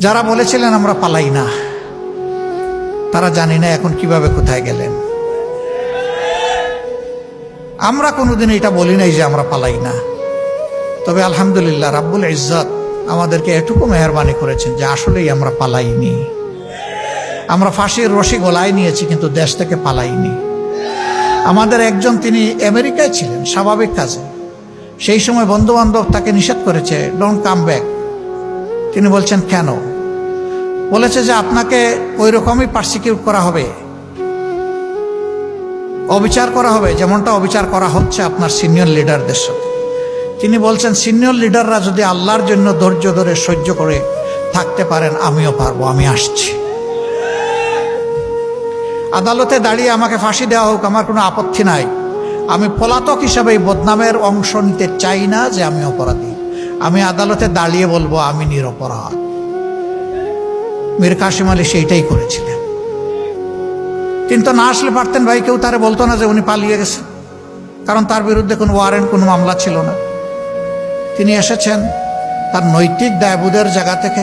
যারা বলেছিলেন আমরা পালাই না, তারা জানি না এখন কিভাবে কোথায় গেলেন। আমরা কোনোদিন এটা বলি নাই যে আমরা পালাই না, তবে আলহামদুলিল্লাহ রাব্বুল ইজ্জত আমাদেরকে এটুকু মেহরবানি করেছেন যে আসলেই আমরা পালাইনি। আমরা ফাঁসির রশি গলায় নিয়েছি, কিন্তু দেশ থেকে পালাইনি। আমাদের একজন, তিনি আমেরিকায় ছিলেন স্বাভাবিক কাজে, সেই সময় বন্ধু বান্ধব তাকে নিষেধ করেছে, ডোন্ট কাম ব্যাক। তিনি বলছেন কেন? বলেছে যে আপনাকে ওই রকমই পার্সিকিউট করা হবে, অবিচার করা হবে, যেমনটা অবিচার করা হচ্ছে আপনার সিনিয়র লিডারদের সাথে। তিনি বলছেন সিনিয়র লিডাররা যদি আল্লাহর জন্য ধৈর্য ধরে সহ্য করে থাকতে পারেন, আমিও পারবো, আমি আসছি। আদালতে দাঁড়িয়ে আমাকে ফাঁসি দেওয়া হোক, আমার কোনো আপত্তি নাই। আমি পলাতক হিসাবে এই বদনামের অংশ নিতে চাই না যে আমি অপরাধী। আমি আদালতে দাঁড়িয়ে বলবো আমি নিরপরাধ। মীর কাসেম আলী সেইটাই করেছিলেন। কিন্তু না আসলে পারতেন ভাই, কেউ তারে বলতো না যে উনি পালিয়ে গেছেন, কারণ তার বিরুদ্ধে কোনো ওয়ারেন্ট, কোনো মামলা ছিল না। তিনি এসেছেন তার নৈতিক দায়বোধের জায়গা থেকে,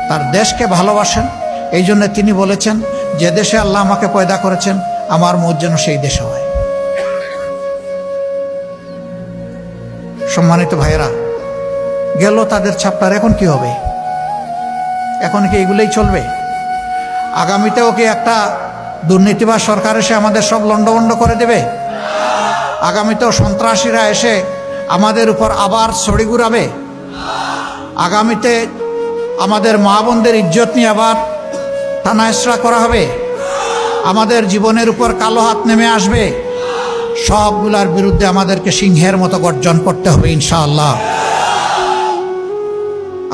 তার দেশকে ভালোবাসেন। এই জন্য তিনি বলেছেন যে দেশে আল্লাহ আমাকে পয়দা করেছেন, আমার মত যেন সেই দেশে হয়। সম্মানিত ভাইয়েরা, গেল তাদের ছাপ্টার, এখন কি হবে? এখন কি এগুলোই চলবে? আগামীতেও কি একটা দুর্নীতিবাজ সরকার এসে আমাদের সব লন্ডভন্ড করে দেবে? আগামীতেও সন্ত্রাসীরা এসে আমাদের উপর আবার ছড়ি ঘুরাবে? আগামীতে আমাদের মা বোনদের ইজ্জত নিয়ে আবার টানাহেঁচড়া করা হবে? আমাদের জীবনের উপর কালো হাত নেমে আসবে? সবগুলার বিরুদ্ধে আমাদেরকে সিংহের মতো গর্জন করতে হবে ইনশাআল্লাহ।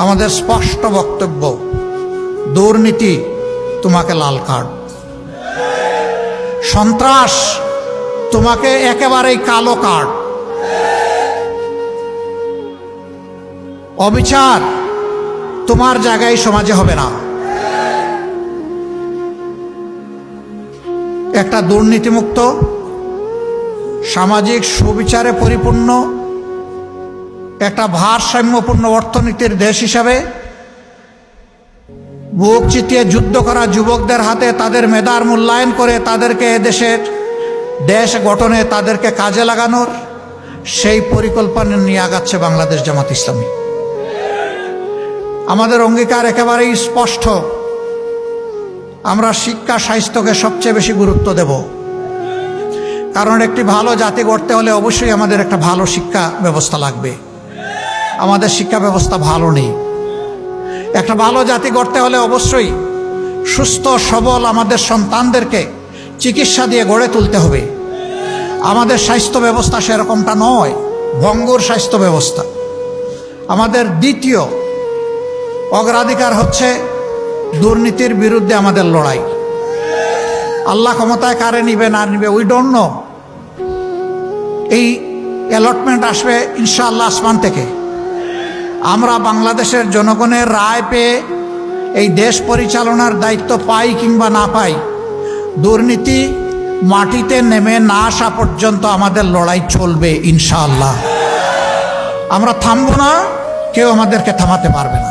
আমাদের স্পষ্ট বক্তব্য, দুর্নীতি তোমাকে লাল কার্ড, সন্ত্রাস তোমাকে একেবারেই কালো কার্ড, অবিচার তোমার জায়গায় সমাজে হবে না। একটা দুর্নীতিমুক্ত, সামাজিক সুবিচারে পরিপূর্ণ, একটা ভারসাম্যপূর্ণ অর্থনীতির দেশ হিসাবে বুক চিতিয়ে যুদ্ধ করা যুবকদের হাতে তাদের মেধার মূল্যায়ন করে তাদেরকে এদেশের দেশ গঠনে তাদেরকে কাজে লাগানোর সেই পরিকল্পনা নিয়ে আগাচ্ছে বাংলাদেশ জামাত ইসলামী। আমাদের অঙ্গীকার একেবারেই স্পষ্ট, আমরা শিক্ষা স্বাস্থ্যকে সবচেয়ে বেশি গুরুত্ব দেব। কারণ একটি ভালো জাতি গড়তে হলে অবশ্যই আমাদের একটা ভালো শিক্ষা ব্যবস্থা লাগবে। আমাদের শিক্ষা ব্যবস্থা ভালো নেই। একটা ভালো জাতি গড়তে হলে অবশ্যই সুস্থ সবল আমাদের সন্তানদেরকে চিকিৎসা দিয়ে গড়ে তুলতে হবে। আমাদের স্বাস্থ্য ব্যবস্থা সেরকমটা নয়, ভঙ্গুর স্বাস্থ্য ব্যবস্থা। আমাদের দ্বিতীয় অগ্রাধিকার হচ্ছে দুর্নীতির বিরুদ্ধে আমাদের লড়াই। আল্লাহ ক্ষমতায় কারে নিবে না নিবে উই ডোন্ট নো। এই অ্যালটমেন্ট আসবে ইনশাআল্লাহ আসমান থেকে। আমরা বাংলাদেশের জনগণের রায় পেয়ে এই দেশ পরিচালনার দায়িত্ব পাই কিংবা না পাই, দুর্নীতি মাটিতে নেমে না আসা পর্যন্ত আমাদের লড়াই চলবে ইনশাআল্লাহ। আমরা থামবো না, কেউ আমাদেরকে থামাতে পারবে না।